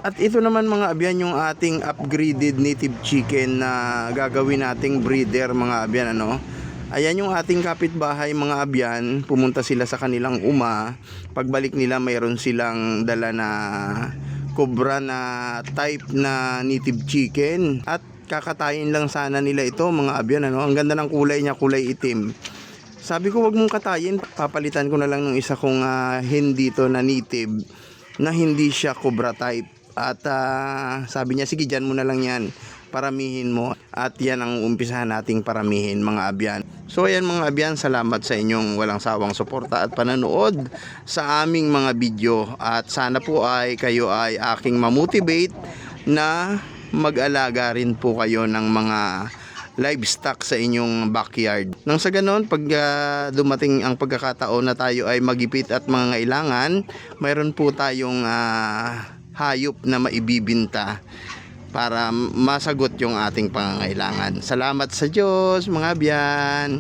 At ito naman mga abyan yung ating upgraded native chicken na gagawin nating breeder mga abyan ano. Ayan yung ating kapitbahay mga abyan, pumunta sila sa kanilang pagbalik nila mayroon silang dala na cobra na type na native chicken at kakatayin lang sana nila ito mga abyan ano. Ang ganda ng kulay niya, kulay itim. Sabi ko wag mong katayin, papalitan ko na lang ng isa kong hen dito na native na hindi siya cobra type. At sabi niya sige dyan mo na lang yan, paramihin mo. At yan ang umpisahan nating paramihin mga abyan. So ayan mga abyan, salamat sa inyong walang sawang suporta at pananood sa aming mga video. At sana po ay kayo ay aking mamotivate na mag-alaga rin po kayo ng mga livestock sa inyong backyard. Nang sa ganon, pag dumating ang pagkakataon na tayo ay magipit at mangangailangan, mayroon po tayong hayop na maibibinta para masagot yung ating pangangailangan. Salamat sa Diyos mga abyan.